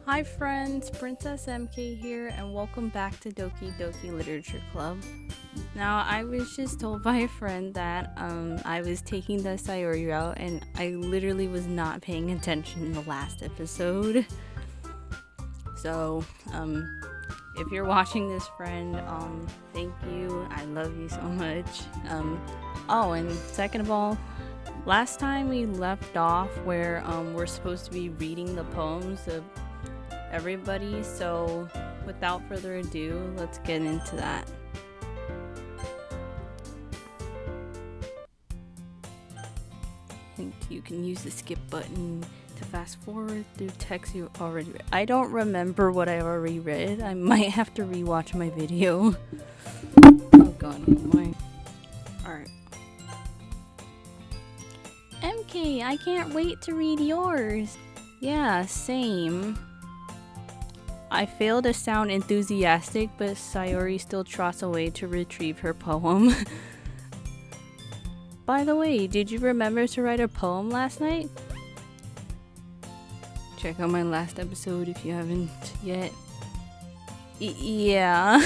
Hi friends, Princess MK here, and welcome back to Doki Literature Club. Now, I was just told by a friend that I was taking the Sayori route, and I literally was not paying attention in the last episode. So, if you're watching this, friend, thank you. I love you so much. Oh, and second of all, last time we left off where we're supposed to be reading the poems of everybody, so without further ado, let's get into that. And you can use the skip button to fast forward through text you already read. I don't remember what I already read. I might have to rewatch my video. Oh god, alright. MK, I can't wait to read yours. Yeah, same. I fail to sound enthusiastic, but Sayori still trots away to retrieve her poem. By the way, did you remember to write a poem last night? Check out my last episode if you haven't yet. Yeah.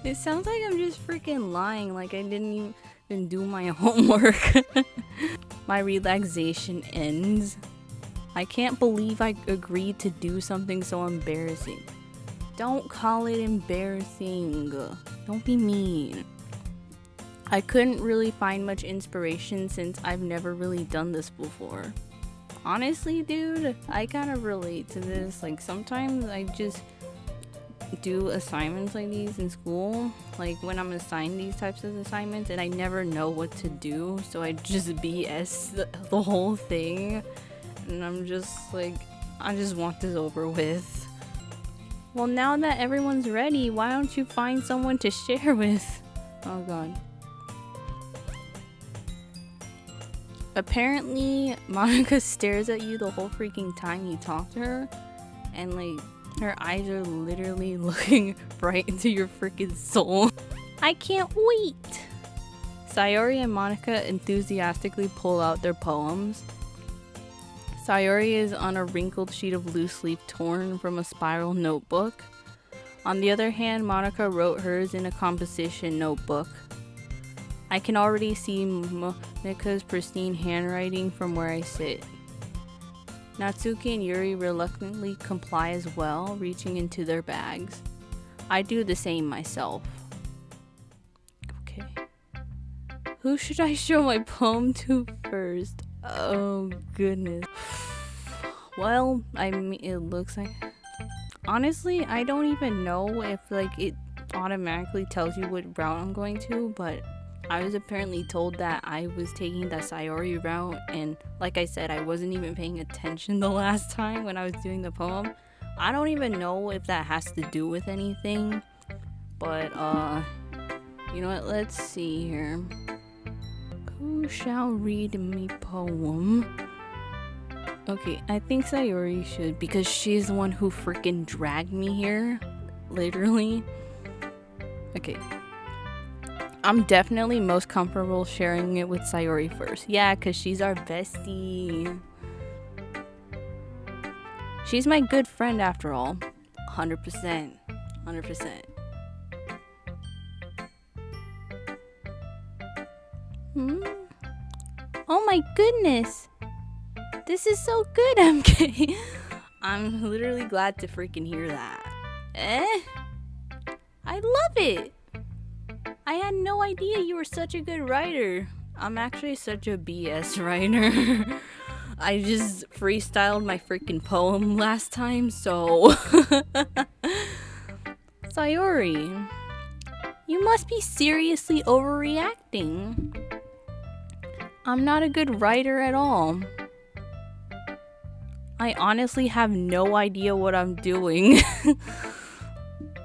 It sounds like I'm just freaking lying, like I didn't even do my homework. My relaxation ends. I can't believe I agreed to do something so embarrassing. Don't call it embarrassing. Don't be mean. I couldn't really find much inspiration since I've never really done this before. Honestly, dude, I kind of relate to this. Like, sometimes I just do assignments like these in school. Like, when I'm assigned these types of assignments and I never know what to do, so I just BS the whole thing. And I'm just like, I just want this over with. Well, now that everyone's ready, why don't you find someone to share with? Oh god. Apparently, Monica stares at you the whole freaking time you talk to her. And like, her eyes are literally looking right into your freaking soul. I can't wait! Sayori and Monica enthusiastically pull out their poems. Sayori is on a wrinkled sheet of loose leaf torn from a spiral notebook. On the other hand, Monica wrote hers in a composition notebook. I can already see Monica's pristine handwriting from where I sit. Natsuki and Yuri reluctantly comply as well, reaching into their bags. I do the same myself. Okay. Who should I show my poem to first? Oh goodness. Well, I mean, it looks like, honestly, I don't even know if like it automatically tells you what route I'm going to, but I was apparently told that I was taking the Sayori route, and like I said, I wasn't even paying attention the last time when I was doing the poem. I don't even know if that has to do with anything, but you know what, let's see here. Who shall read me poem? Okay, I think Sayori should, because she's the one who freaking dragged me here. Literally. Okay. I'm definitely most comfortable sharing it with Sayori first. Yeah, because she's our bestie. She's my good friend after all. 100%. 100%. Oh my goodness! This is so good, MK! I'm literally glad to freaking hear that. I love it! I had no idea you were such a good writer. I'm actually such a BS writer. I just freestyled my freaking poem last time, so... Sayori, you must be seriously overreacting. I'm not a good writer at all. I honestly have no idea what I'm doing.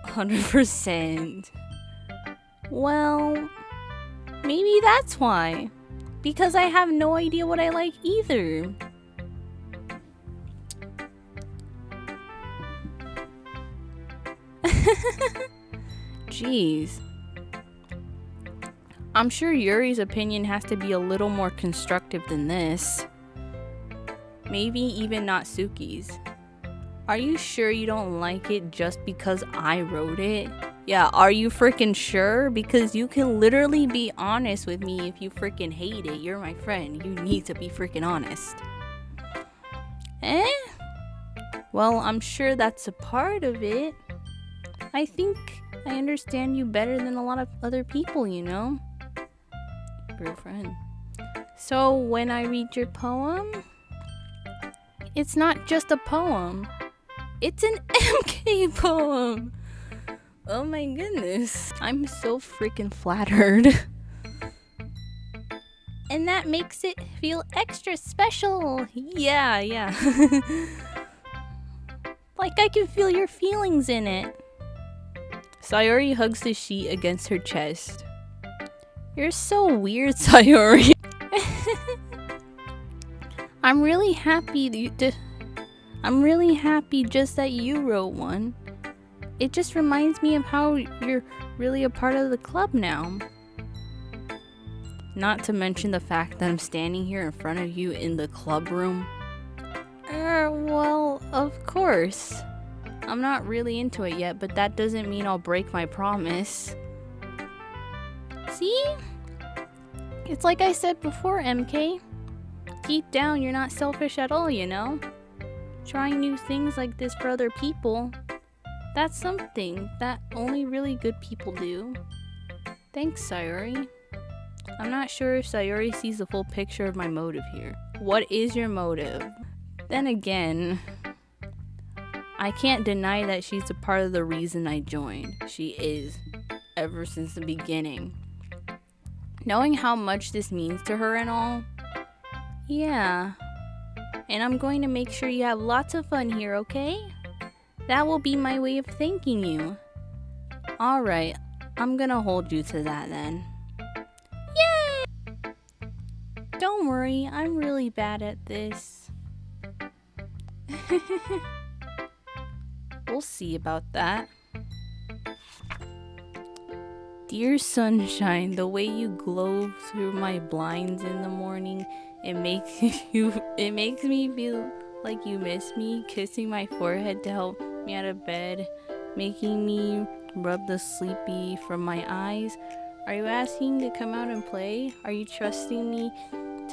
100%. Well, maybe that's why. Because I have no idea what I like either. Jeez. I'm sure Yuri's opinion has to be a little more constructive than this. Maybe even Natsuki's. Are you sure you don't like it just because I wrote it? Yeah, are you freaking sure? Because you can literally be honest with me if you freaking hate it. You're my friend. You need to be freaking honest. Eh? Well, I'm sure that's a part of it. I think I understand you better than a lot of other people, you know? Girlfriend. So when I read your poem, it's not just a poem. It's an MK poem. Oh my goodness. I'm so freaking flattered. And that makes it feel extra special. Yeah. Like I can feel your feelings in it. Sayori hugs the sheet against her chest. You're so weird, Sayori. I'm really happy just that you wrote one. It just reminds me of how you're really a part of the club now. Not to mention the fact that I'm standing here in front of you in the club room. Well, of course. I'm not really into it yet, but that doesn't mean I'll break my promise. See? It's like I said before, MK. Deep down, you're not selfish at all, you know? Trying new things like this for other people, that's something that only really good people do. Thanks, Sayori. I'm not sure if Sayori sees the full picture of my motive here. What is your motive? Then again, I can't deny that she's a part of the reason I joined. She is, ever since the beginning. Knowing how much this means to her and all, yeah. And I'm going to make sure you have lots of fun here, okay? That will be my way of thanking you. Alright, I'm gonna hold you to that then. Yay! Don't worry, I'm really bad at this. We'll see about that. Dear sunshine, the way you glow through my blinds in the morning, it makes me feel like you miss me, kissing my forehead to help me out of bed, making me rub the sleepy from my eyes. Are you asking to come out and play? Are you trusting me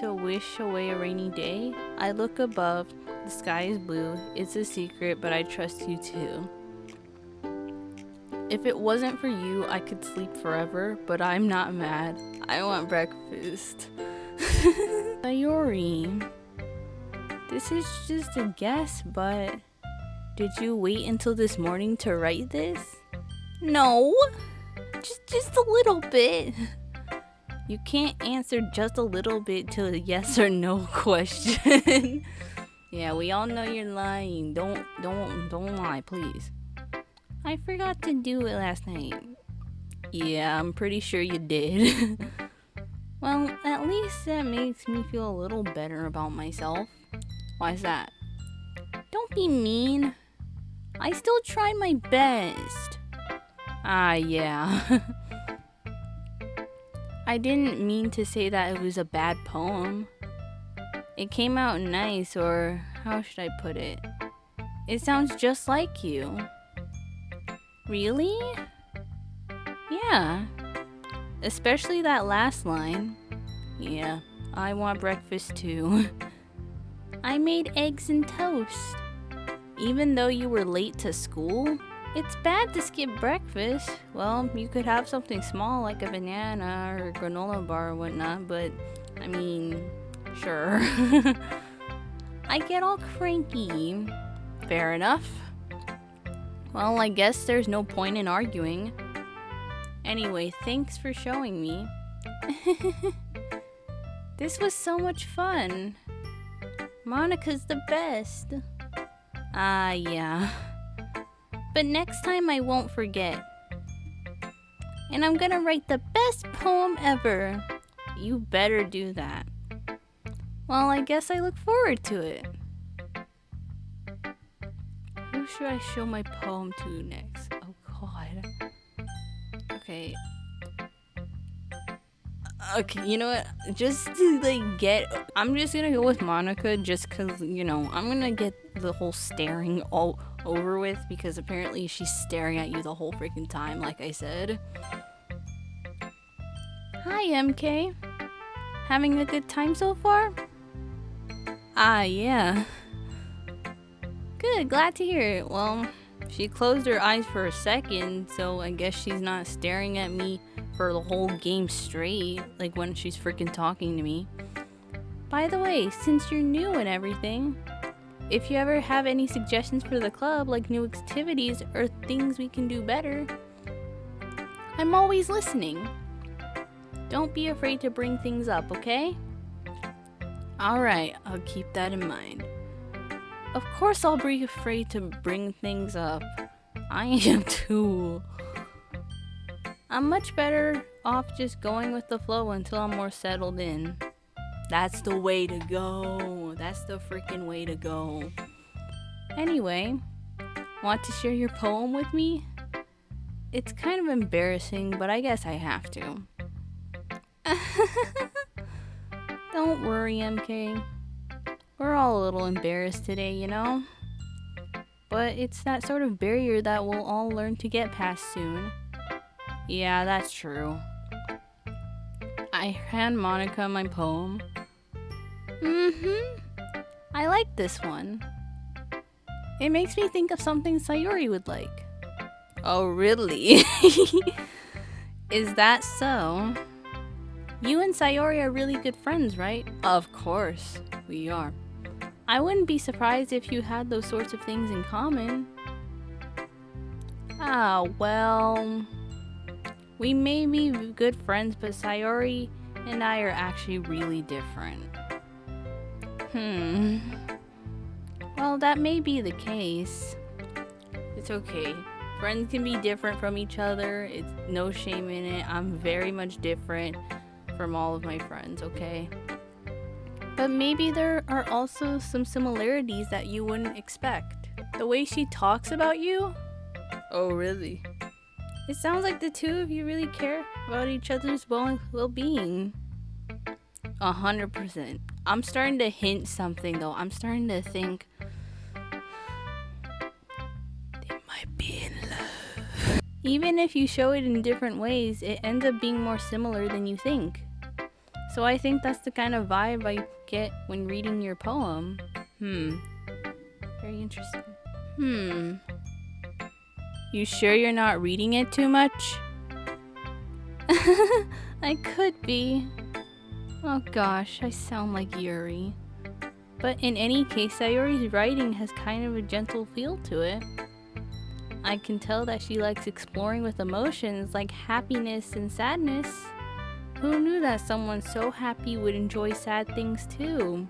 to wish away a rainy day? I look above, the sky is blue. It's a secret, but I trust you too. If it wasn't for you, I could sleep forever, but I'm not mad. I want breakfast. Sayori, this is just a guess, but did you wait until this morning to write this? No, just a little bit. You can't answer just a little bit to a yes or no question. Yeah, we all know you're lying. Don't lie, please. I forgot to do it last night. Yeah, I'm pretty sure you did. Well, at least that makes me feel a little better about myself. Why's that? Don't be mean. I still tried my best. Ah, yeah. I didn't mean to say that it was a bad poem. It came out nice, or how should I put it? It sounds just like you. Really? Yeah. Especially that last line. Yeah, I want breakfast too. I made eggs and toast. Even though you were late to school, it's bad to skip breakfast. Well, you could have something small like a banana or a granola bar or whatnot, but I mean, sure. I get all cranky. Fair enough. Well, I guess there's no point in arguing. Anyway, thanks for showing me. This was so much fun. Monica's the best. Ah, yeah. But next time I won't forget. And I'm gonna write the best poem ever. You better do that. Well, I guess I look forward to it. Who should I show my poem to next? Oh god. Okay. Okay, you know what? Just to like get, I'm just gonna go with Monica just cause, you know, I'm gonna get the whole staring all over with because apparently she's staring at you the whole freaking time, like I said. Hi, MK. Having a good time so far? Ah, yeah. Good, glad to hear it. Well, she closed her eyes for a second, so I guess she's not staring at me for the whole game straight, like when she's freaking talking to me. By the way, since you're new and everything, if you ever have any suggestions for the club, like new activities or things we can do better, I'm always listening. Don't be afraid to bring things up, okay? Alright, I'll keep that in mind. Of course I'll be afraid to bring things up. I am too. I'm much better off just going with the flow until I'm more settled in. That's the way to go. That's the freaking way to go. Anyway, want to share your poem with me? It's kind of embarrassing, but I guess I have to. Don't worry, MK. We're all a little embarrassed today, you know? But it's that sort of barrier that we'll all learn to get past soon. Yeah, that's true. I hand Monica my poem. I like this one. It makes me think of something Sayori would like. Oh, really? Is that so? You and Sayori are really good friends, right? Of course, we are. I wouldn't be surprised if you had those sorts of things in common. Ah, well... We may be good friends, but Sayori and I are actually really different. Well, that may be the case. It's okay. Friends can be different from each other. It's no shame in it. I'm very much different from all of my friends, okay? But maybe there are also some similarities that you wouldn't expect. The way she talks about you? Oh, really? It sounds like the two of you really care about each other's well-being. 100%. I'm starting to hint something though. I'm starting to think they might be in love. Even if you show it in different ways, it ends up being more similar than you think. So I think that's the kind of vibe I get when reading your poem. Very interesting. You sure you're not reading it too much? I could be. Oh gosh, I sound like Yuri. But in any case, Sayori's writing has kind of a gentle feel to it. I can tell that she likes exploring with emotions like happiness and sadness. Who knew that someone so happy would enjoy sad things too?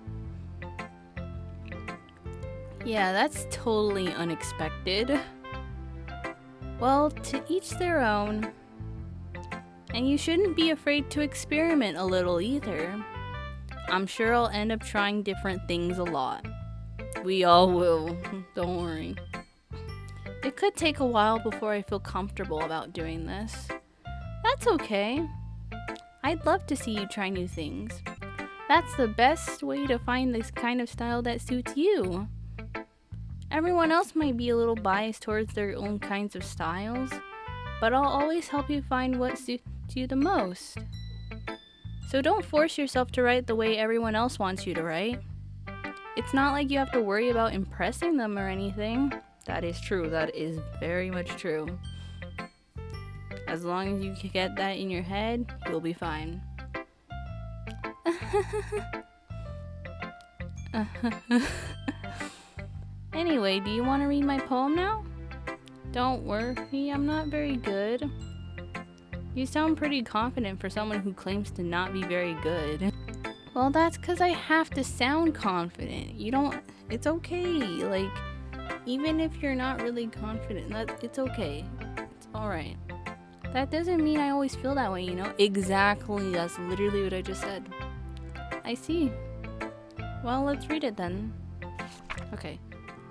Yeah, that's totally unexpected. Well, to each their own. And you shouldn't be afraid to experiment a little either. I'm sure I'll end up trying different things a lot. We all will, don't worry. It could take a while before I feel comfortable about doing this. That's okay. I'd love to see you try new things. That's the best way to find this kind of style that suits you. Everyone else might be a little biased towards their own kinds of styles, but I'll always help you find what suits you the most. So don't force yourself to write the way everyone else wants you to write. It's not like you have to worry about impressing them or anything. That is true. That is very much true. As long as you can get that in your head, you'll be fine. Anyway, do you want to read my poem now? Don't worry, I'm not very good. You sound pretty confident for someone who claims to not be very good. Well, that's because I have to sound confident. It's okay. Like, even if you're not really confident, it's okay. It's alright. That doesn't mean I always feel that way, you know? Exactly, that's literally what I just said. I see. Well, let's read it then. Okay.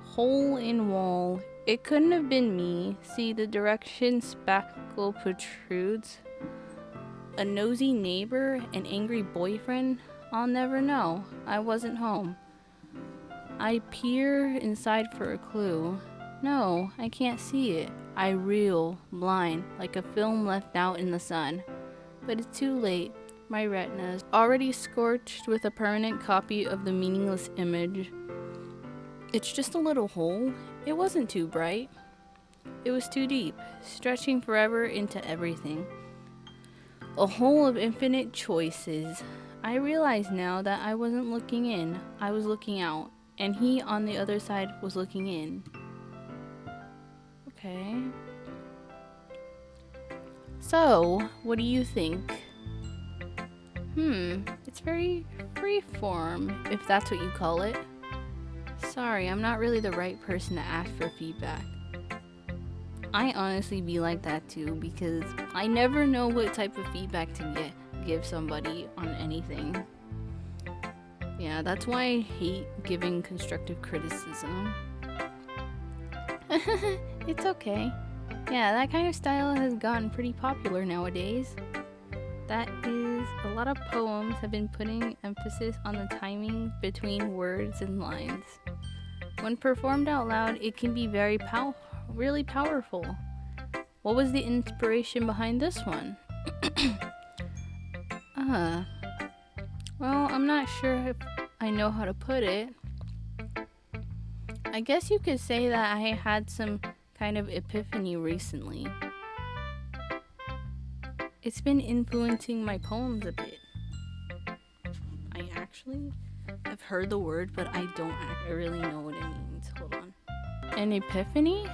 Hole in wall. It couldn't have been me. See, the direction spackle protrudes. A nosy neighbor, an angry boyfriend? I'll never know. I wasn't home. I peer inside for a clue. No, I can't see it. I reel, blind, like a film left out in the sun. But it's too late. My retina's already scorched with a permanent copy of the meaningless image. It's just a little hole. It wasn't too bright. It was too deep, stretching forever into everything. A hole of infinite choices. I realize now that I wasn't looking in, I was looking out, and he on the other side was looking in. Okay. So, what do you think? It's very freeform, if that's what you call it. Sorry, I'm not really the right person to ask for feedback. I honestly be like that too, because I never know what type of feedback to give somebody on anything. Yeah, that's why I hate giving constructive criticism. It's okay. Yeah, that kind of style has gotten pretty popular nowadays. That is, a lot of poems have been putting emphasis on the timing between words and lines. When performed out loud, it can be very really powerful. What was the inspiration behind this one? Well, I'm not sure if I know how to put it. I guess you could say that I had some kind of epiphany recently. It's been influencing my poems a bit. I've heard the word, but I really know what it means. Hold on. An epiphany?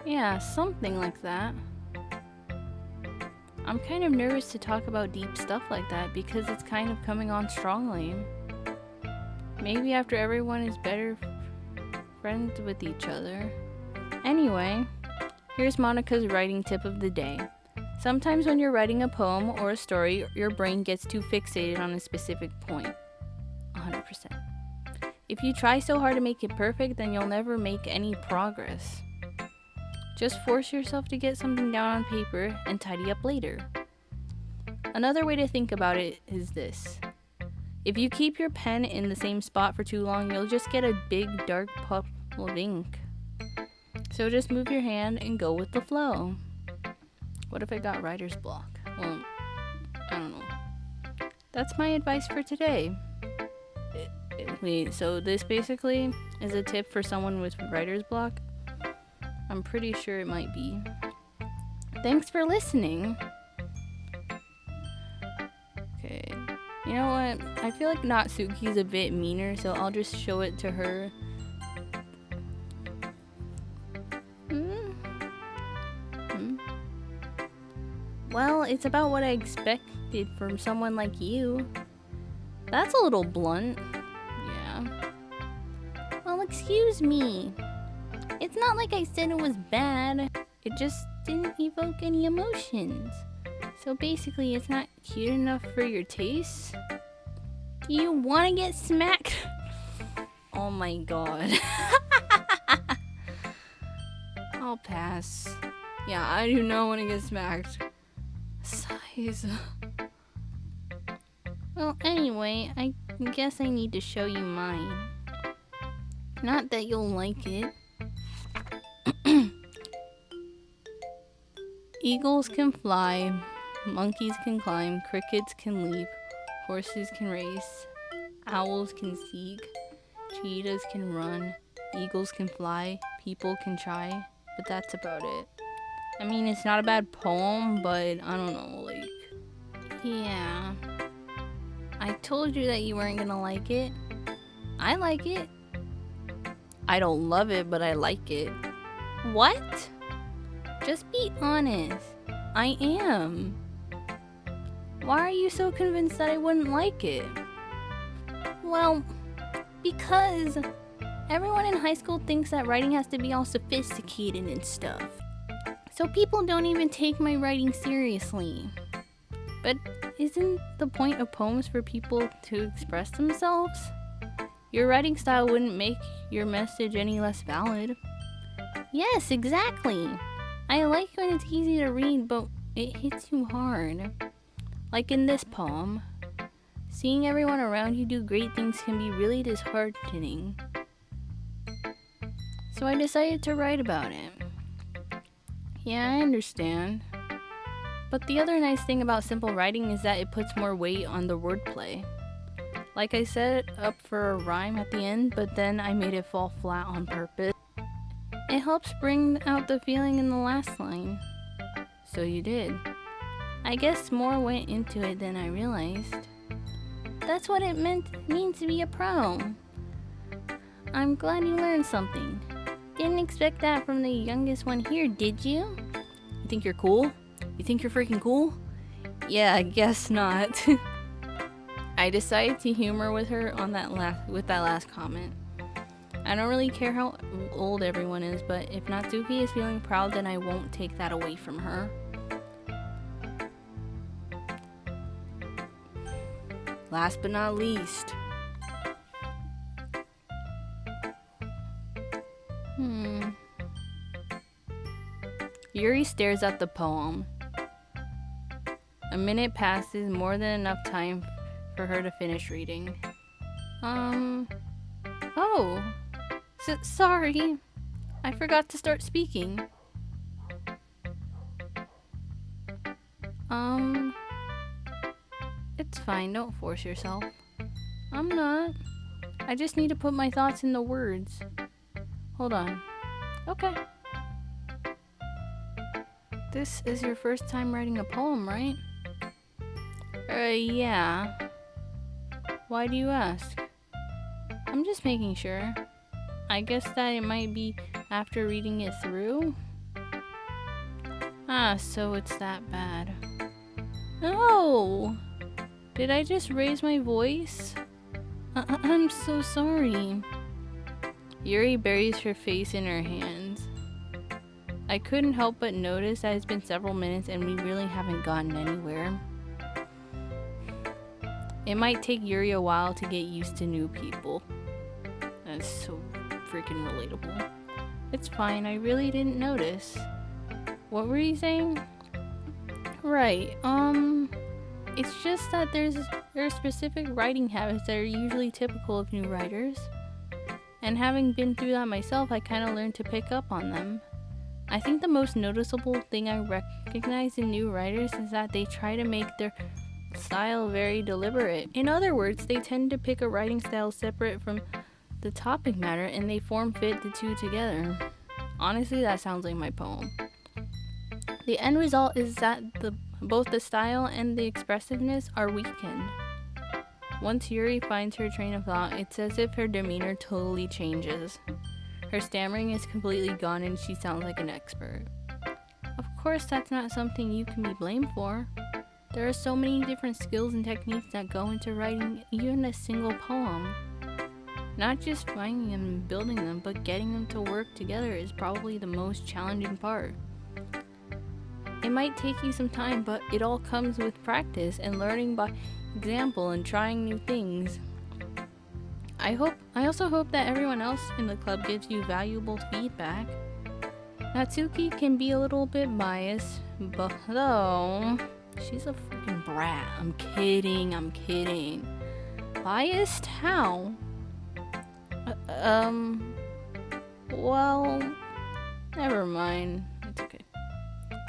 Yeah, something like that. I'm kind of nervous to talk about deep stuff like that because it's kind of coming on strongly. Maybe after everyone is better friends with each other. Anyway, here's Monica's writing tip of the day. Sometimes when you're writing a poem or a story, your brain gets too fixated on a specific point. 100%. If you try so hard to make it perfect, then you'll never make any progress. Just force yourself to get something down on paper and tidy up later. Another way to think about it is this. If you keep your pen in the same spot for too long, you'll just get a big dark puddle of ink. So just move your hand and go with the flow. What if I got writer's block? Well, I don't know. That's my advice for today. Wait, so this basically is a tip for someone with writer's block? I'm pretty sure it might be. Thanks for listening. Okay. You know what? I feel like Natsuki's a bit meaner, so I'll just show it to her. Well, it's about what I expected from someone like you. That's a little blunt. Yeah. Well, excuse me. It's not like I said it was bad. It just didn't evoke any emotions. So basically, it's not cute enough for your taste. Do you want to get smacked? Oh my god. I'll pass. Yeah, I do not want to get smacked. Size. Well, anyway, I guess I need to show you mine. Not that you'll like it. Eagles can fly, monkeys can climb, crickets can leap, horses can race, owls can seek, cheetahs can run, eagles can fly, people can try, but that's about it. I mean, it's not a bad poem, but I don't know, like... Yeah. I told you that you weren't gonna like it. I like it. I don't love it, but I like it. What? Just be honest. I am. Why are you so convinced that I wouldn't like it? Well, because everyone in high school thinks that writing has to be all sophisticated and stuff. So people don't even take my writing seriously. But isn't the point of poems for people to express themselves? Your writing style wouldn't make your message any less valid. Yes, exactly. I like when it's easy to read, but it hits you hard. Like in this poem, seeing everyone around you do great things can be really disheartening. So I decided to write about it. Yeah, I understand. But the other nice thing about simple writing is that it puts more weight on the wordplay. Like I set it up for a rhyme at the end, but then I made it fall flat on purpose. It helps bring out the feeling in the last line. So you did. I guess more went into it than I realized. That's what it means to be a pro. I'm glad you learned something. Didn't expect that from the youngest one here, did you? You think you're cool? You think you're freaking cool? Yeah, I guess not. I decided to humor with her on that last comment. I don't really care how old everyone is, but if Natsuki is feeling proud, then I won't take that away from her. Last but not least. Yuri stares at the poem. A minute passes, more than enough time for her to finish reading. Oh. Sorry. I forgot to start speaking. It's fine, don't force yourself. I'm not. I just need to put my thoughts into words. Hold on. Okay. This is your first time writing a poem, right? Yeah. Why do you ask? I'm just making sure. I guess that it might be after reading it through. Ah, so it's that bad. No! Did I just raise my voice? I'm so sorry. Yuri buries her face in her hands. I couldn't help but notice that it's been several minutes and we really haven't gotten anywhere. It might take Yuri a while to get used to new people. That's so freaking relatable. It's fine, I really didn't notice. What were you saying? Right, it's just that there are specific writing habits that are usually typical of new writers. And having been through that myself, I kind of learned to pick up on them. I think the most noticeable thing I recognize in new writers is that they try to make their style very deliberate. In other words, they tend to pick a writing style separate from the topic matter and they form fit the two together. Honestly, that sounds like my poem. The end result is that both the style and the expressiveness are weakened. Once Yuri finds her train of thought, it's as if her demeanor totally changes. Her stammering is completely gone and she sounds like an expert. Of course, that's not something you can be blamed for. There are so many different skills and techniques that go into writing even a single poem. Not just finding them and building them, but getting them to work together is probably the most challenging part. It might take you some time, but it all comes with practice and learning by example and trying new things. I also hope that everyone else in the club gives you valuable feedback. Natsuki can be a little bit biased, but though she's a freaking brat. I'm kidding. Biased? How? Well, never mind. It's okay.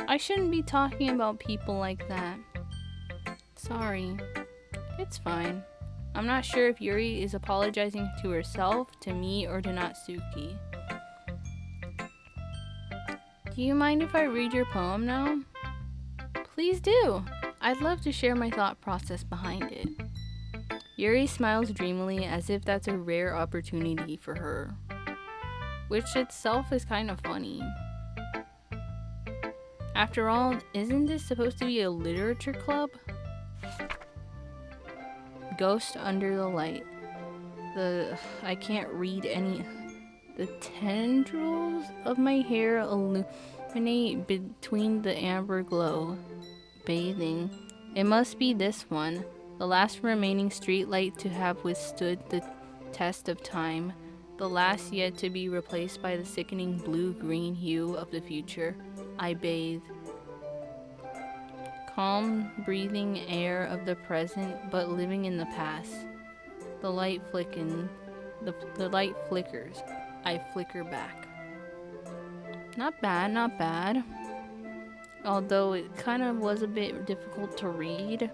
I shouldn't be talking about people like that. Sorry. It's fine. I'm not sure if Yuri is apologizing to herself, to me, or to Natsuki. Do you mind if I read your poem now? Please do. I'd love to share my thought process behind it. Yuri smiles dreamily as if that's a rare opportunity for her, which itself is kind of funny. After all, isn't this supposed to be a literature club? Ghost under the light. I can't read any. The tendrils of my hair illuminate between the amber glow. Bathing. It must be this one, the last remaining streetlight to have withstood the test of time, the last yet to be replaced by the sickening blue-green hue of the future. I bathe. calm, breathing air of the present, but living in the past. The light flickering. The light flickers. I flicker back. Not bad, not bad. Although it kind of was a bit difficult to read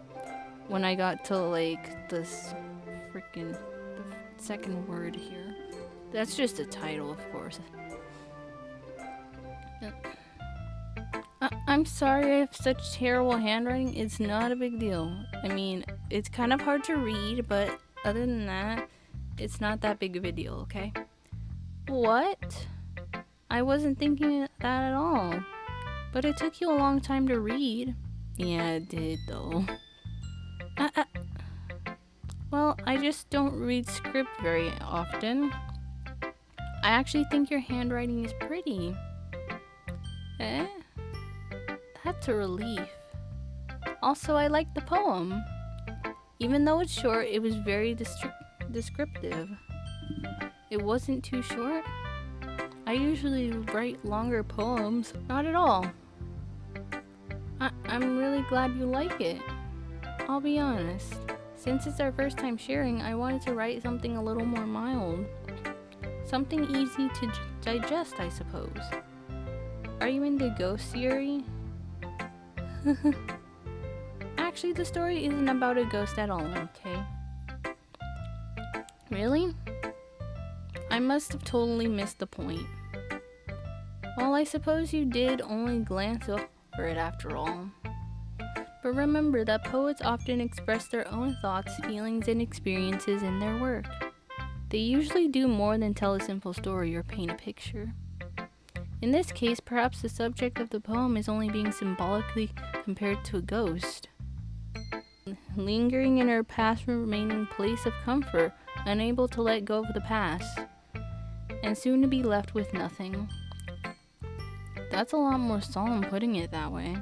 when I got to like this freaking the second word here. That's just a title, of course. I'm sorry I have such terrible handwriting. It's not a big deal. I mean, it's kind of hard to read, but other than that, it's not that big of a deal, okay? What? I wasn't thinking that at all. But it took you a long time to read. Yeah, it did, though. Well, I just don't read script very often. I actually think your handwriting is pretty. Eh? That's a relief. Also, I like the poem. Even though it's short, it was very descriptive. It wasn't too short. I usually write longer poems. Not at all. I'm really glad you like it. I'll be honest. Since it's our first time sharing, I wanted to write something a little more mild. Something easy to digest, I suppose. Are you into ghost theory? Actually, the story isn't about a ghost at all, okay? Really? I must have totally missed the point. Well, I suppose you did only glance over it after all. But remember that poets often express their own thoughts, feelings, and experiences in their work. They usually do more than tell a simple story or paint a picture. In this case, perhaps the subject of the poem is only being symbolically compared to a ghost, lingering in her past remaining place of comfort, unable to let go of the past, and soon to be left with nothing. That's a lot more solemn putting it that way.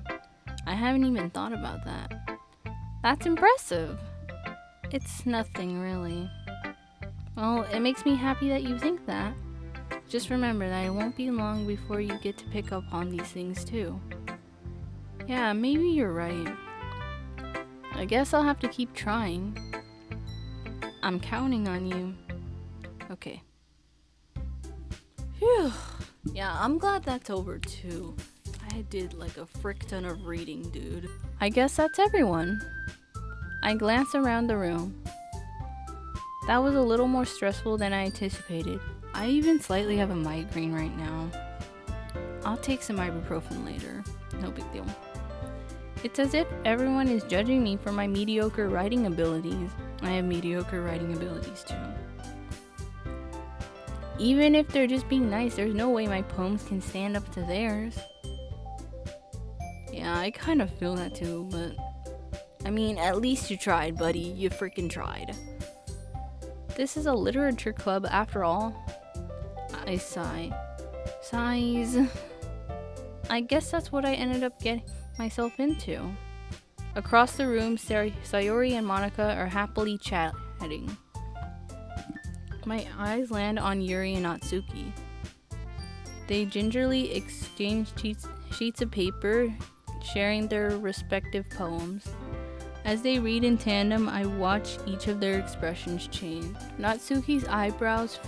I haven't even thought about that. That's impressive. It's nothing, really. Well, it makes me happy that you think that. Just remember that it won't be long before you get to pick up on these things too. Yeah, maybe you're right. I guess I'll have to keep trying. I'm counting on you. Okay. Phew. Yeah, I'm glad that's over too. I did like a frick ton of reading, dude. I guess that's everyone. I glanced around the room. That was a little more stressful than I anticipated. I even slightly have a migraine right now. I'll take some ibuprofen later. No big deal. It's as if everyone is judging me for my mediocre writing abilities. I have mediocre writing abilities too. Even if they're just being nice, there's no way my poems can stand up to theirs. Yeah, I kind of feel that too, but I mean, at least you tried, buddy. You freaking tried. This is a literature club after all. I sigh. Sighs. I guess that's what I ended up getting myself into. Across the room, Sayori and Monica are happily chatting. My eyes land on Yuri and Natsuki. They gingerly exchange sheets of paper, sharing their respective poems. As they read in tandem, I watch each of their expressions change. Natsuki's eyebrows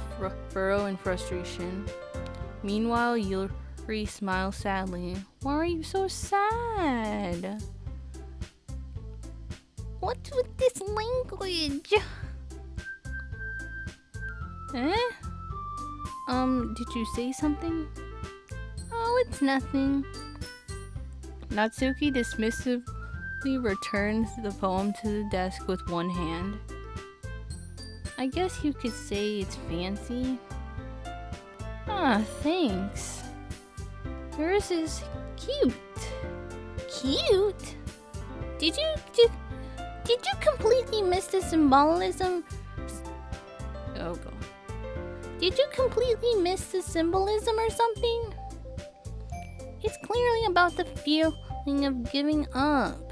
furrow in frustration. Meanwhile, Yuri smiles sadly. Why are you so sad? What's with this language? Eh? Did you say something? Oh, it's nothing. Natsuki dismissively returns the poem to the desk with one hand. I guess you could say it's fancy. Ah, thanks. Yours is cute. Cute? Did you completely miss the symbolism? Oh god. Did you completely miss the symbolism or something? It's clearly about the feeling of giving up.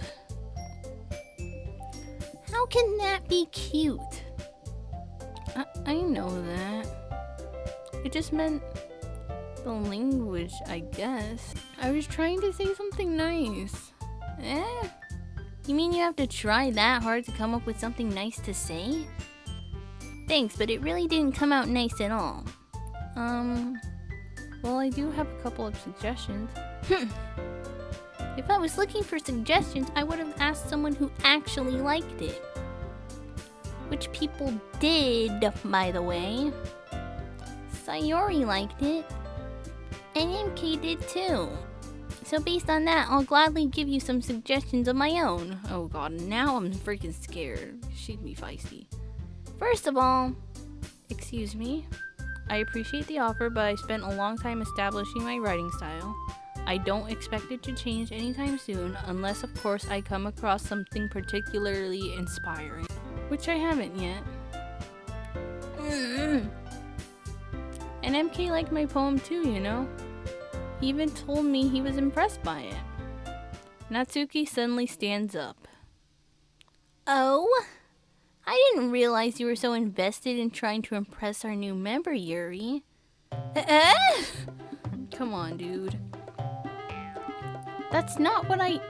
How can that be cute? I know that. It just meant the language, I guess. I was trying to say something nice. You mean you have to try that hard to come up with something nice to say? Thanks, but it really didn't come out nice at all. Well, I do have a couple of suggestions. If I was looking for suggestions, I would have asked someone who actually liked it. Which people did, by the way. Sayori liked it. And MK did too. So based on that, I'll gladly give you some suggestions of my own. Oh god, now I'm freaking scared. She'd be feisty. First of all, excuse me. I appreciate the offer, but I spent a long time establishing my writing style. I don't expect it to change anytime soon, unless of course I come across something particularly inspiring. Which I haven't yet. And MK liked my poem too, you know? He even told me he was impressed by it. Natsuki suddenly stands up. Oh? I didn't realize you were so invested in trying to impress our new member, Yuri. Come on, dude. That's not what I...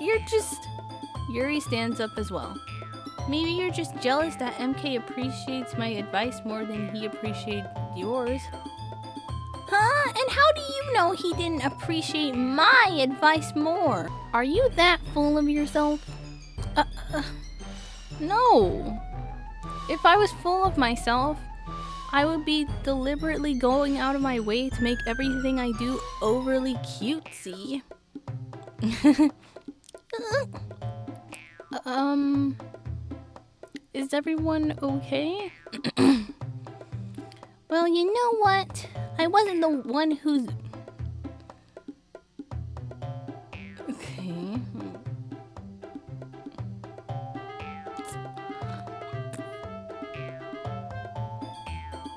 You're just... Yuri stands up as well. Maybe you're just jealous that MK appreciates my advice more than he appreciated yours. Huh? And how do you know he didn't appreciate my advice more? Are you that full of yourself? No. If I was full of myself, I would be deliberately going out of my way to make everything I do overly cutesy. Is everyone okay? Well, you know what? I wasn't the one who's... Okay.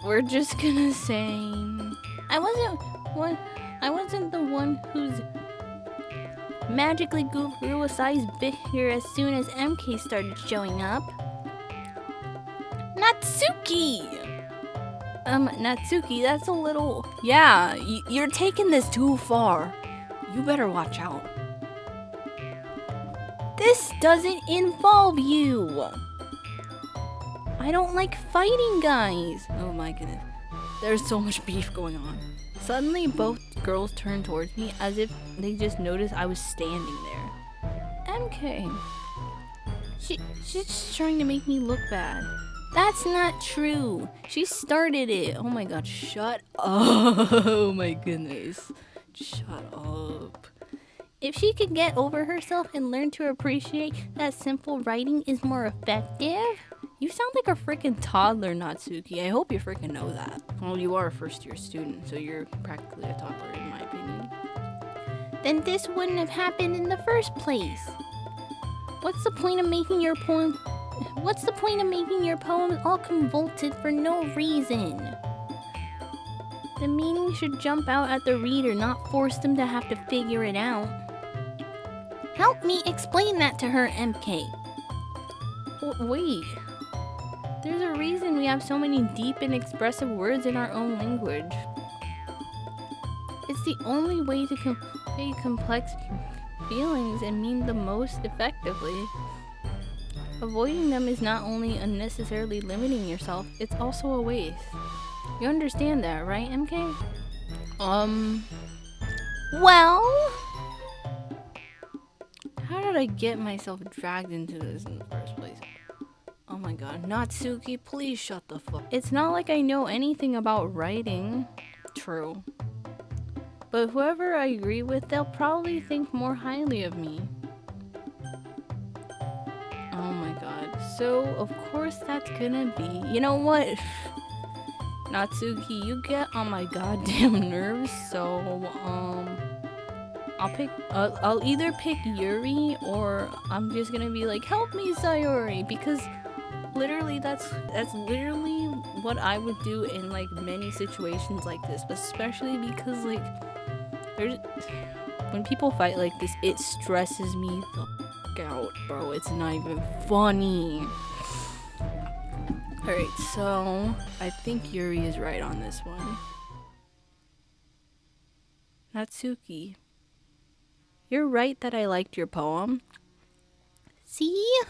We're just gonna say... I wasn't the one who's magically grew a size bigger as soon as MK started showing up. Natsuki! Natsuki, that's a little... Yeah, you're taking this too far. You better watch out. This doesn't involve you. I don't like fighting guys. Oh my goodness. There's so much beef going on. Suddenly, both girls turned towards me as if they just noticed I was standing there. MK. She's just trying to make me look bad. That's not true. She started it. Oh my god, shut up. Oh my goodness. Shut up. If she could get over herself and learn to appreciate that simple writing is more effective... You sound like a freaking toddler, Natsuki. I hope you freaking know that. Well, you are a first-year student, so you're practically a toddler in my opinion. Then this wouldn't have happened in the first place. What's the point of making your poems all convoluted for no reason? The meaning should jump out at the reader, not force them to have to figure it out. Help me explain that to her, MK. Wait. There's a reason we have so many deep and expressive words in our own language. It's the only way to convey complex feelings and mean the most effectively. Avoiding them is not only unnecessarily limiting yourself, it's also a waste. You understand that, right, MK? Well... How did I get myself dragged into this in the first place? Oh my god, Natsuki, please shut the fuck. It's not like I know anything about writing. True. But whoever I agree with, they'll probably think more highly of me. Oh my god. So, of course that's gonna be... You know what? Natsuki, you get on my goddamn nerves, so, I'll either pick Yuri, or I'm just gonna be like, help me, Sayori, because... Literally, that's literally what I would do in like many situations like this, especially because like when people fight like this, it stresses me the fuck out, bro. It's not even funny. Alright, so I think Yuri is right on this one. Natsuki, You're right that I liked your poem. See?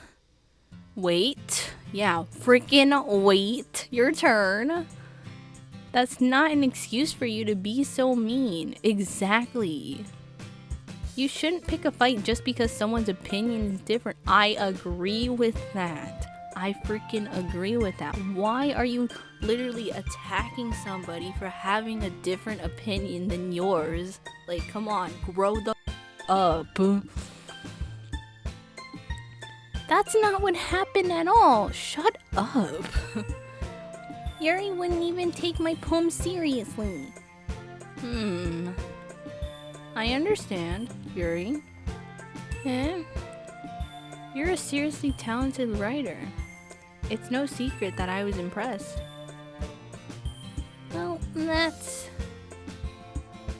Wait. Yeah, freaking wait. Your turn. That's not an excuse for you to be so mean. Exactly. You shouldn't pick a fight just because someone's opinion is different. I agree with that. I freaking agree with that. Why are you literally attacking somebody for having a different opinion than yours? Like, come on, grow the up. That's not what happened at all. Shut up. Yuri wouldn't even take my poem seriously. I understand, Yuri. Eh? You're a seriously talented writer. It's no secret that I was impressed. Well, that's...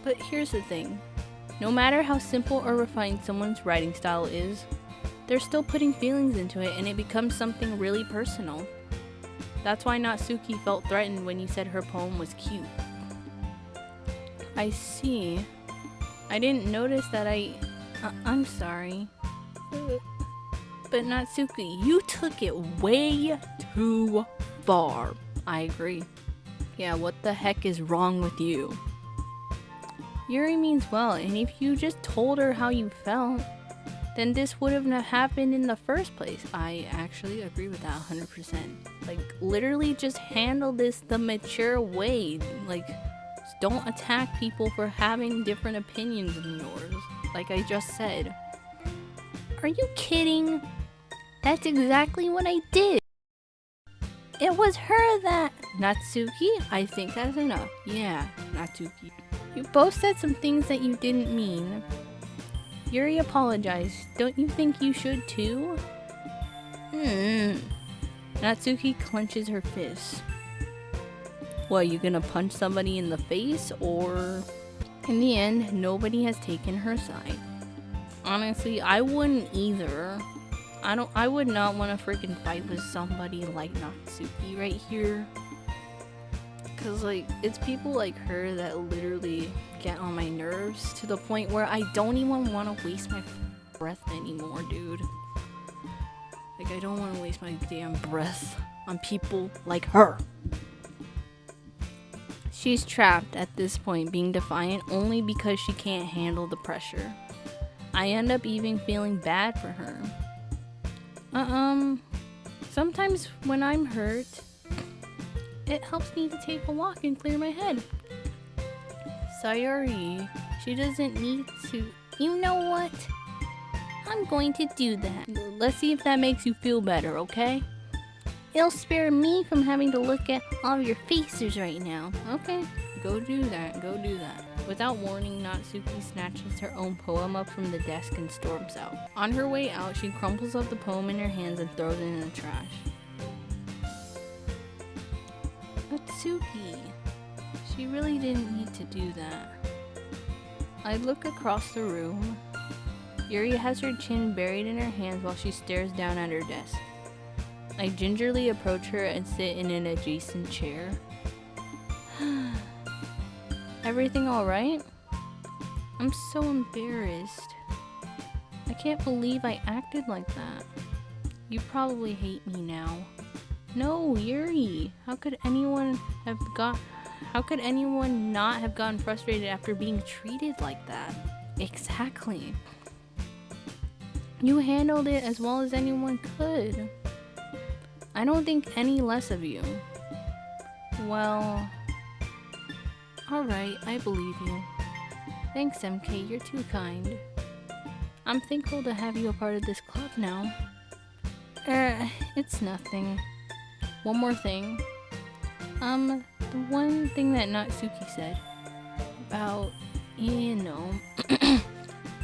But here's the thing. No matter how simple or refined someone's writing style is, they're still putting feelings into it and it becomes something really personal. That's why Natsuki felt threatened when you said her poem was cute. I see. I didn't notice that I'm sorry. But Natsuki, you took it way too far. I agree. Yeah, what the heck is wrong with you? Yuri means well, and if you just told her how you felt, then this would have not happened in the first place. I actually agree with that 100%. Like, literally just handle this the mature way. Like, don't attack people for having different opinions than yours. Like I just said. Are you kidding? That's exactly what I did. It was her that... Natsuki, I think that's enough. Yeah, Natsuki. You both said some things that you didn't mean. Yuri apologized. Don't you think you should too? Natsuki clenches her fist. What, you gonna punch somebody in the face, or... In the end, nobody has taken her side. Honestly, I wouldn't either. I would not want to freaking fight with somebody like Natsuki right here. Cause like, it's people like her that literally get on my nerves to the point where I don't even want to waste my breath anymore, dude. Like, I don't want to waste my damn breath on people like her. She's trapped at this point, being defiant only because she can't handle the pressure. I end up even feeling bad for her. Sometimes when I'm hurt, it helps me to take a walk and clear my head. Sayori, she doesn't need to... You know what? I'm going to do that. Let's see if that makes you feel better, okay? It'll spare me from having to look at all of your faces right now. Okay, go do that, go do that. Without warning, Natsuki snatches her own poem up from the desk and storms out. On her way out, she crumples up the poem in her hands and throws it in the trash. Natsuki, she really didn't need to do that. I look across the room. Yuri has her chin buried in her hands while she stares down at her desk. I gingerly approach her and sit in an adjacent chair. Everything alright? I'm so embarrassed. I can't believe I acted like that. You probably hate me now. No, Yuri! How could anyone not have gotten frustrated after being treated like that? Exactly. You handled it as well as anyone could. I don't think any less of you. Well... Alright, I believe you. Thanks, MK, you're too kind. I'm thankful to have you a part of this club now. It's nothing. One more thing. The one thing that Natsuki said about, you know,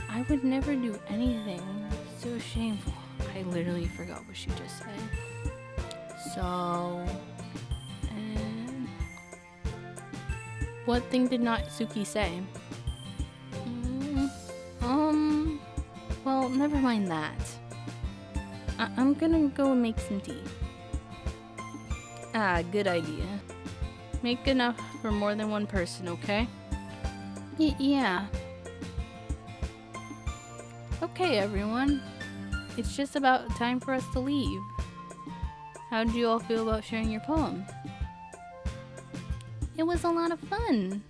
I would never do anything so shameful. I literally forgot what she just said. So, what thing did Natsuki say? Well, never mind that. I'm gonna go and make some tea. Ah, good idea. Make enough for more than one person, okay? Yeah. Okay, everyone. It's just about time for us to leave. How did you all feel about sharing your poem? It was a lot of fun.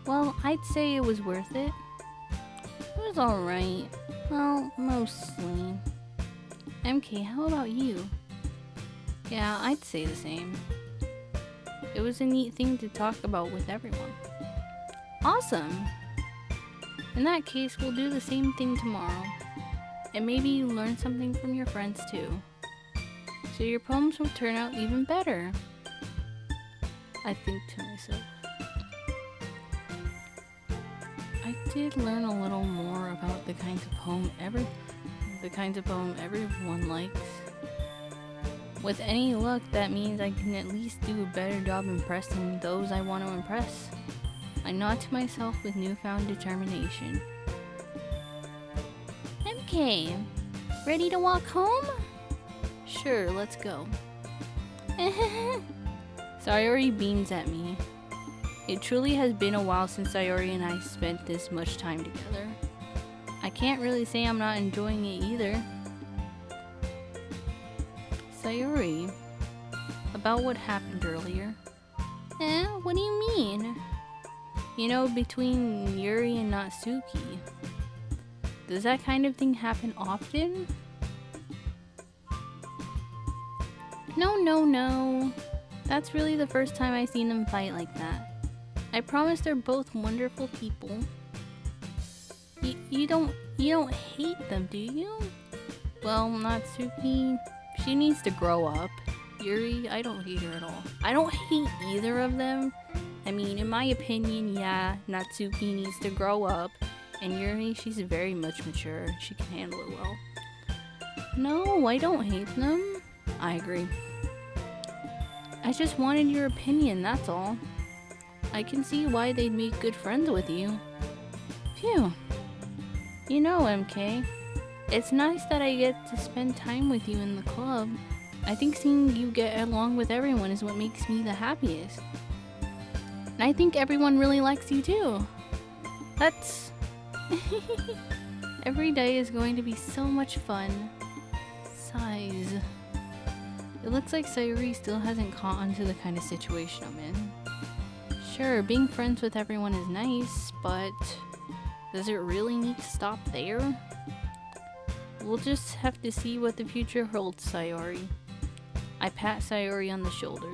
Well, I'd say it was worth it. It was alright. Well, mostly. MK, how about you? Yeah, I'd say the same. It was a neat thing to talk about with everyone. Awesome! In that case, we'll do the same thing tomorrow. And maybe you learn something from your friends too. So your poems will turn out even better. I think to myself. I did learn a little more about the kinds of poem everyone likes. With any luck, that means I can at least do a better job impressing those I want to impress. I nod to myself with newfound determination. MK, ready to walk home? Sure, let's go. Sayori beams at me. It truly has been a while since Sayori and I spent this much time together. I can't really say I'm not enjoying it either. Sayori, about what happened earlier. What do you mean? You know, between Yuri and Natsuki. Does that kind of thing happen often? No. That's really the first time I've seen them fight like that. I promise they're both wonderful people. You don't hate them, do you? Well, Natsuki, she needs to grow up. Yuri, I don't hate her at all. I don't hate either of them. I mean, in my opinion, yeah, Natsuki needs to grow up. And Yuri, she's very much mature. She can handle it well. No, I don't hate them. I agree. I just wanted your opinion, that's all. I can see why they'd make good friends with you. Phew. You know, MK, it's nice that I get to spend time with you in the club. I think seeing you get along with everyone is what makes me the happiest. And I think everyone really likes you too. That's... Every day is going to be so much fun. Sighs. It looks like Sayuri still hasn't caught on to the kind of situation I'm in. Sure, being friends with everyone is nice, but does it really need to stop there? We'll just have to see what the future holds, Sayori. I pat Sayori on the shoulder.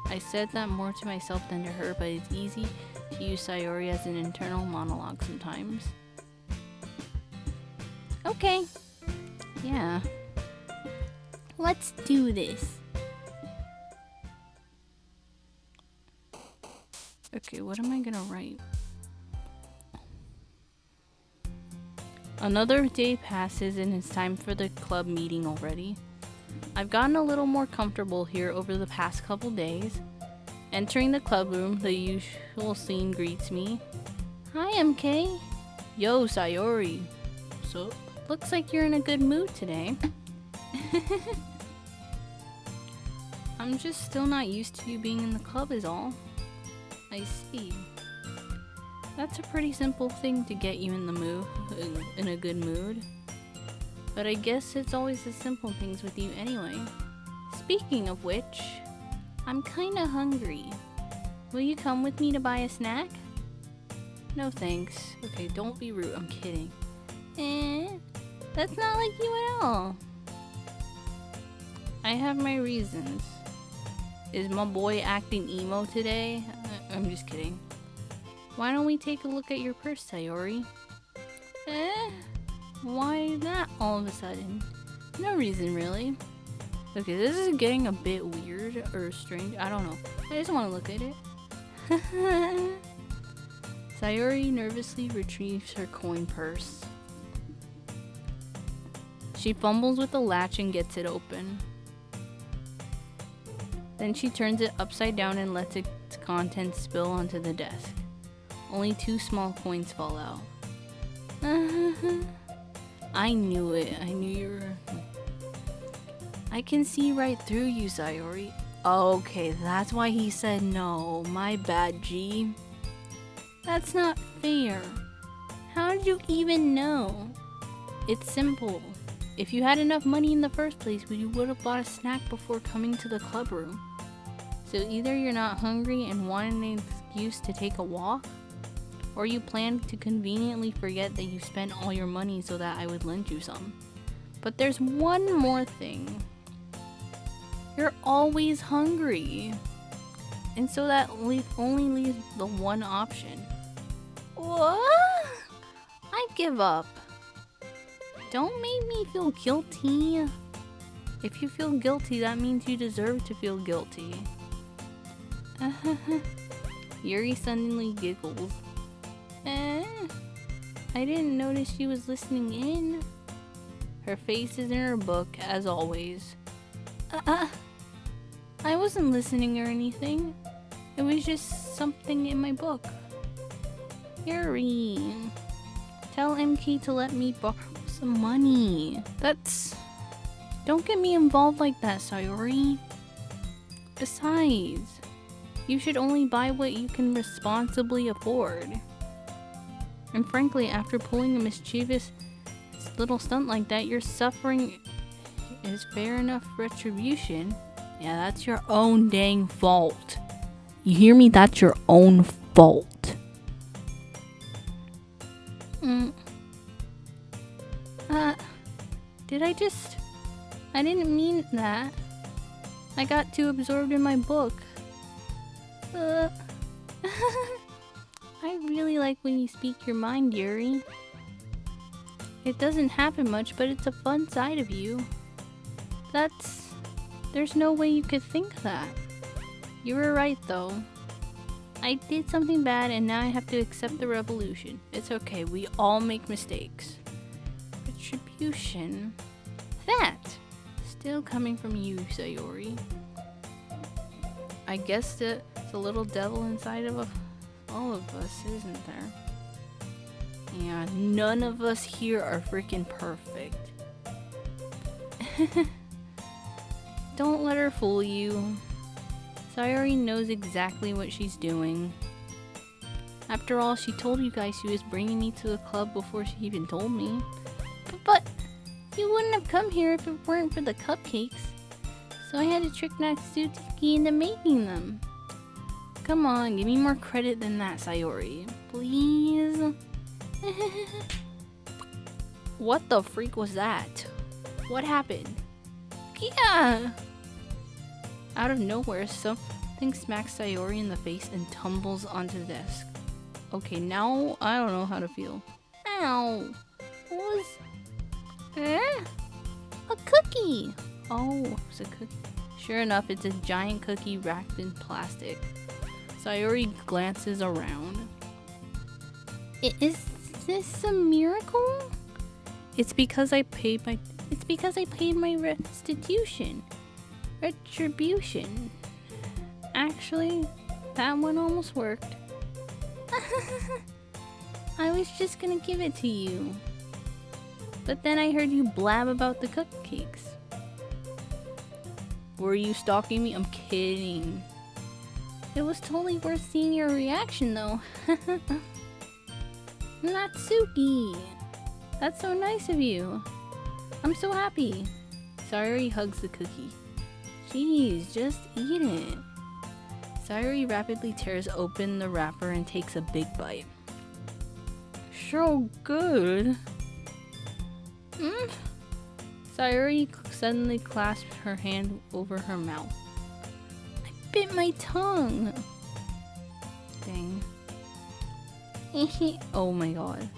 I said that more to myself than to her, but it's easy to use Sayori as an internal monologue sometimes. Okay. Yeah. Let's do this. Okay, what am I gonna write? Another day passes and it's time for the club meeting already. I've gotten a little more comfortable here over the past couple days. Entering the club room, the usual scene greets me. Hi, MK. Yo, Sayori. So, looks like you're in a good mood today. I'm just still not used to you being in the club is all. I see. That's a pretty simple thing to get you in the mood, in a good mood. But I guess it's always the simple things with you anyway. Speaking of which, I'm kinda hungry. Will you come with me to buy a snack? No thanks. Okay, don't be rude, I'm kidding. That's not like you at all. I have my reasons. Is my boy acting emo today? I'm just kidding. Why don't we take a look at your purse, Sayori? Why that all of a sudden? No reason, really. Okay, this is getting a bit weird or strange. I don't know. I just want to look at it. Sayori nervously retrieves her coin purse. She fumbles with the latch and gets it open. Then she turns it upside down and lets its contents spill onto the desk. Only 2 small coins fall out. I knew it. I knew you were... I can see right through you, Sayori. Okay, that's why he said no. My bad, G. That's not fair. How did you even know? It's simple. If you had enough money in the first place, you would have bought a snack before coming to the club room. So either you're not hungry and wanted an excuse to take a walk, or you planned to conveniently forget that you spent all your money so that I would lend you some. But there's one more thing. You're always hungry. And so that only leaves the one option. What? I give up. Don't make me feel guilty. If you feel guilty, that means you deserve to feel guilty. Yuri suddenly giggles. I didn't notice she was listening in. Her face is in her book, as always. I wasn't listening or anything. It was just something in my book. Yuri, tell MK to let me borrow some money. Don't get me involved like that, Sayori. Besides, you should only buy what you can responsibly afford. And frankly, after pulling a mischievous little stunt like that, your suffering is fair enough retribution. Yeah, that's your own dang fault. You hear me? That's your own fault. I didn't mean that. I got too absorbed in my book. I really like when you speak your mind, Yuri. It doesn't happen much, but it's a fun side of you. There's no way you could think that. You were right, though. I did something bad, and now I have to accept the revolution. It's okay, we all make mistakes. Retribution. That! Still coming from you, Sayori. I guess there's a little devil inside of all of us, isn't there? Yeah, none of us here are freaking perfect. Don't let her fool you. Sayori knows exactly what she's doing. After all, she told you guys she was bringing me to the club before she even told me. But you wouldn't have come here if it weren't for the cupcakes. So I had to trick Natsuki into making them. Come on, give me more credit than that, Sayori. Please? What the freak was that? What happened? Yeah! Out of nowhere, something smacks Sayori in the face and tumbles onto the desk. Okay, now I don't know how to feel. Ow! What was... A cookie! Oh, it's a cookie. Sure enough, it's a giant cookie wrapped in plastic. Sayori glances around. Is this a miracle? It's because I paid my restitution. Retribution. Actually, that one almost worked. I was just gonna give it to you. But then I heard you blab about the cupcakes. Were you stalking me? I'm kidding. It was totally worth seeing your reaction though. Natsuki! That's so nice of you. I'm so happy. Sayori hugs the cookie. Jeez, just eat it. Sayori rapidly tears open the wrapper and takes a big bite. So good. Sayori suddenly clasped her hand over her mouth. I bit my tongue. Dang. Oh my god.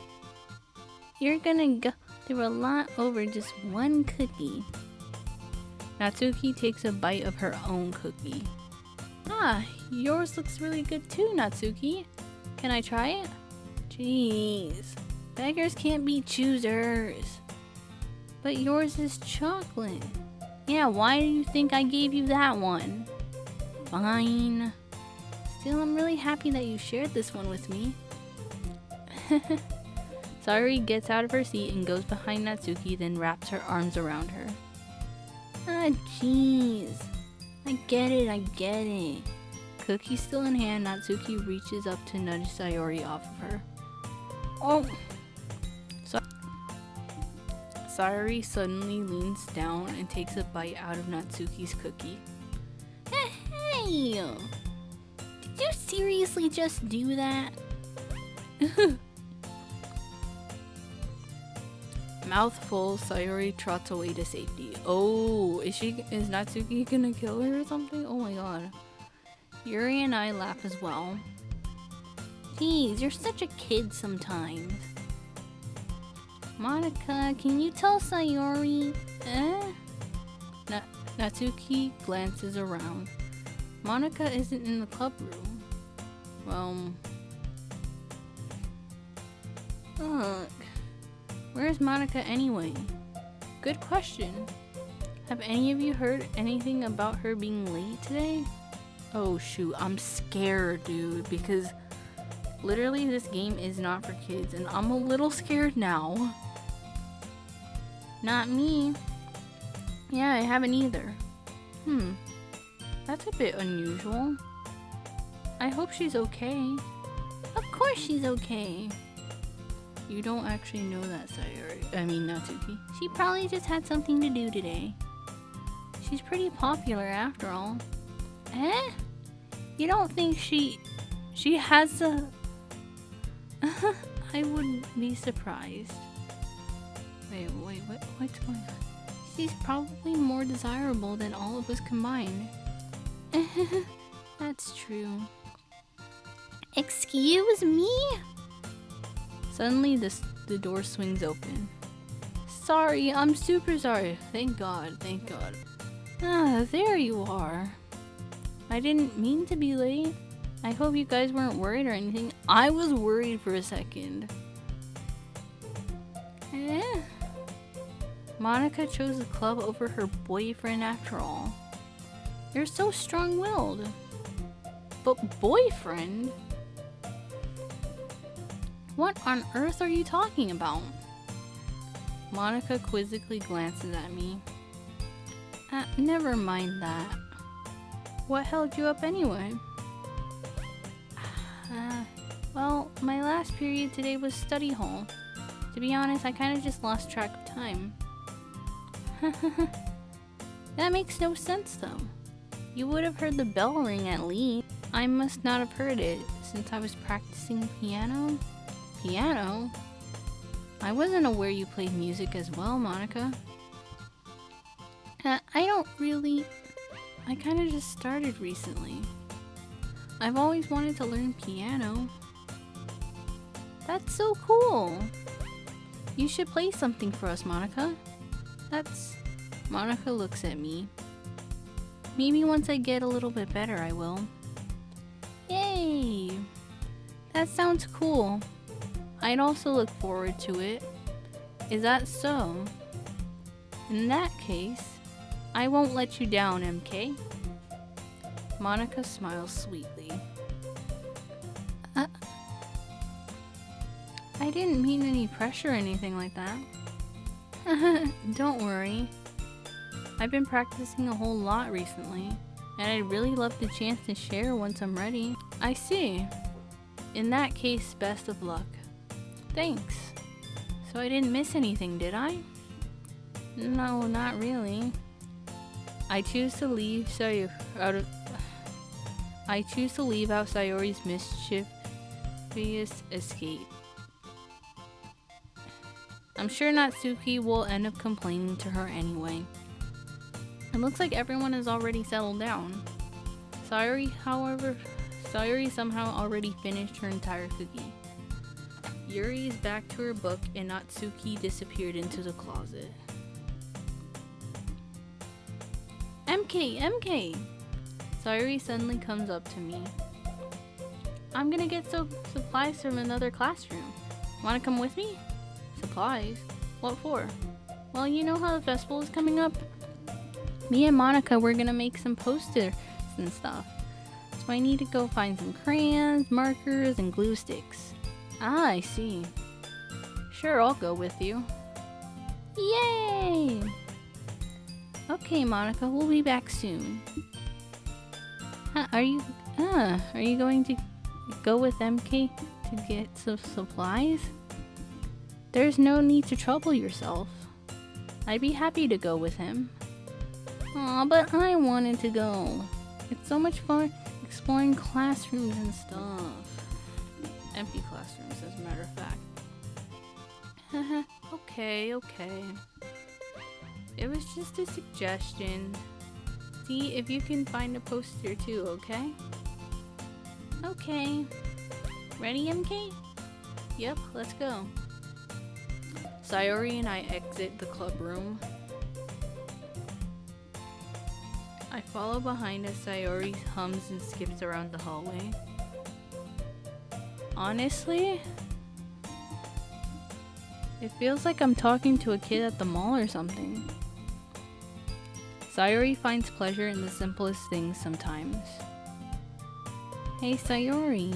You're gonna go through a lot over just one cookie. Natsuki takes a bite of her own cookie. Ah, yours looks really good too, Natsuki. Can I try it? Jeez. Beggars can't be choosers. But yours is chocolate. Yeah, why do you think I gave you that one? Fine. Still, I'm really happy that you shared this one with me. Sayori gets out of her seat and goes behind Natsuki, then wraps her arms around her. Ah, jeez. I get it. Cookie still in hand, Natsuki reaches up to nudge Sayori off of her. Oh, Sayori suddenly leans down and takes a bite out of Natsuki's cookie. Hey! Did you seriously just do that? Mouthful, Sayori trots away to safety. Oh, is Natsuki gonna kill her or something? Oh my god. Yuri and I laugh as well. Geez, you're such a kid sometimes. Monica, can you tell Sayori? Natsuki glances around. Monica isn't in the club room. Well... Ugh. Where's Monica anyway? Good question. Have any of you heard anything about her being late today? Oh shoot, I'm scared, dude, because literally this game is not for kids and I'm a little scared now. Not me. Yeah, I haven't either. That's a bit unusual. I hope she's okay. Of course she's okay. You don't actually know that, Sayori. I mean, Natsuki. She probably just had something to do today. She's pretty popular after all. Eh? You don't think she has a... I wouldn't be surprised. Wait, what's going on? She's probably more desirable than all of us combined. That's true. Excuse me? Suddenly, the door swings open. Sorry, I'm super sorry. Thank God, thank God. Ah, there you are. I didn't mean to be late. I hope you guys weren't worried or anything. I was worried for a second. Monica chose the club over her boyfriend after all. You're so strong-willed. But boyfriend? What on earth are you talking about? Monica quizzically glances at me. Never mind that. What held you up anyway? Well, my last period today was study hall. To be honest, I kind of just lost track of time. That makes no sense though. You would have heard the bell ring at least. I must not have heard it since I was practicing piano. Piano? I wasn't aware you played music as well, Monica. I don't really... I kind of just started recently. I've always wanted to learn piano. That's so cool. You should play something for us, Monica. Monica looks at me. Maybe once I get a little bit better, I will. Yay! That sounds cool. I'd also look forward to it. Is that so? In that case, I won't let you down, MK. Monica smiles sweetly. I didn't mean any pressure or anything like that. Don't worry. I've been practicing a whole lot recently, and I'd really love the chance to share once I'm ready. I see. In that case, best of luck. Thanks. So I didn't miss anything, did I? No, not really. I choose to leave out Sayori's mischievous escape. I'm sure Natsuki will end up complaining to her anyway. It looks like everyone is already settled down. Sayori somehow already finished her entire cookie. Yuri is back to her book and Natsuki disappeared into the closet. MK! Sayori suddenly comes up to me. I'm gonna get supplies from another classroom. Wanna come with me? Supplies? What for? Well, you know how the festival is coming up? Me and Monica, we're gonna make some posters and stuff. So I need to go find some crayons, markers, and glue sticks. Ah, I see. Sure, I'll go with you. Yay! Okay, Monica, we'll be back soon. Are you going to go with MK to get some supplies? There's no need to trouble yourself. I'd be happy to go with him. Aw, but I wanted to go. It's so much fun exploring classrooms and stuff. Empty classrooms, as a matter of fact. Okay. It was just a suggestion. See if you can find a poster too, okay? Okay. Ready, MK? Yep, let's go. Sayori and I exit the club room. I follow behind as Sayori hums and skips around the hallway. Honestly, it feels like I'm talking to a kid at the mall or something. Sayori finds pleasure in the simplest things sometimes. Hey Sayori,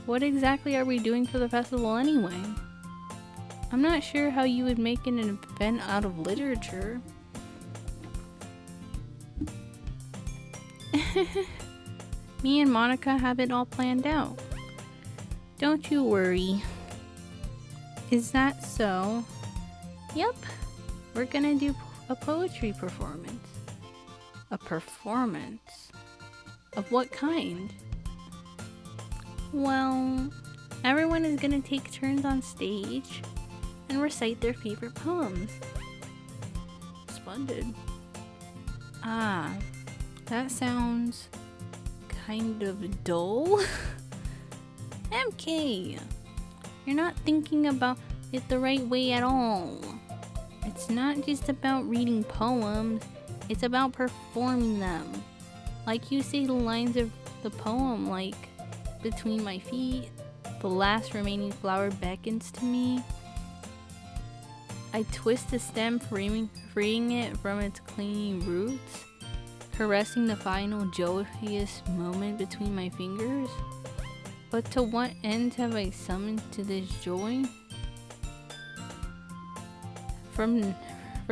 what exactly are we doing for the festival anyway? I'm not sure how you would make an event out of literature. Me and Monica have it all planned out. Don't you worry. Is that so? Yep. We're gonna do a poetry performance. A performance? Of what kind? Well, everyone is gonna take turns on stage and recite their favorite poems. Splendid. Ah, that sounds kind of dull. MK, you're not thinking about it the right way at all. It's not just about reading poems, it's about performing them. Like you say the lines of the poem, like, between my feet, the last remaining flower beckons to me. I twist the stem, freeing it from its clinging roots, caressing the final joyous moment between my fingers. But to what end have I summoned to this joy? For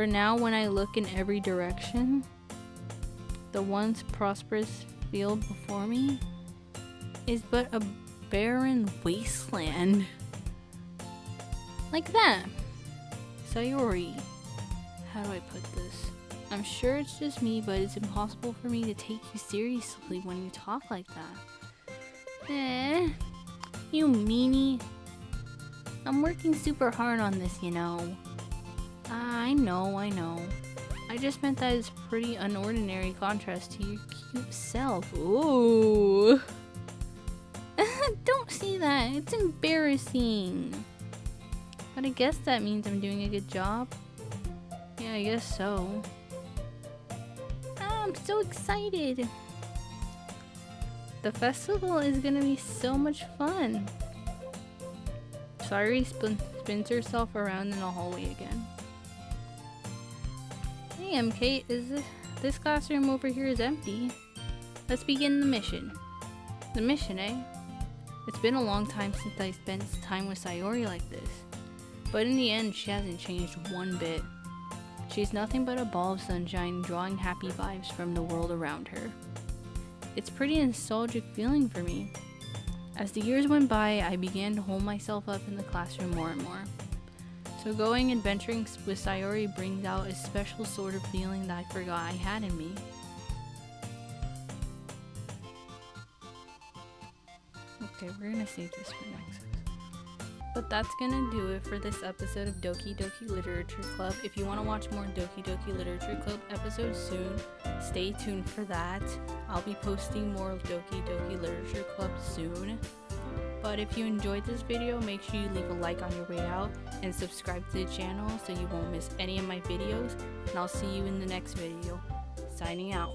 now, when I look in every direction, the once prosperous field before me is but a barren wasteland. Like that. Sayori, how do I put this? I'm sure it's just me, but it's impossible for me to take you seriously when you talk like that. You meanie. I'm working super hard on this, you know. I know. I just meant that it's pretty unordinary contrast to your cute self. Ooh. Don't say that. It's embarrassing. But I guess that means I'm doing a good job. Yeah, I guess so. I'm so excited. The festival is gonna be so much fun. Sayori spins herself around in the hallway again. Hey MK, this classroom over here is empty. Let's begin the mission. The mission, eh? It's been a long time since I spent time with Sayori like this. But in the end, she hasn't changed one bit. She's nothing but a ball of sunshine, drawing happy vibes from the world around her. It's pretty nostalgic feeling for me. As the years went by, I began to hold myself up in the classroom more and more. So going and venturing with Sayori brings out a special sort of feeling that I forgot I had in me. Okay, we're gonna save this for next. But that's gonna do it for this episode of Doki Doki Literature Club. If you want to watch more Doki Doki Literature Club episodes soon, stay tuned for that. I'll be posting more of Doki Doki Literature Club soon. But if you enjoyed this video, make sure you leave a like on your way out and subscribe to the channel so you won't miss any of my videos. And I'll see you in the next video. Signing out.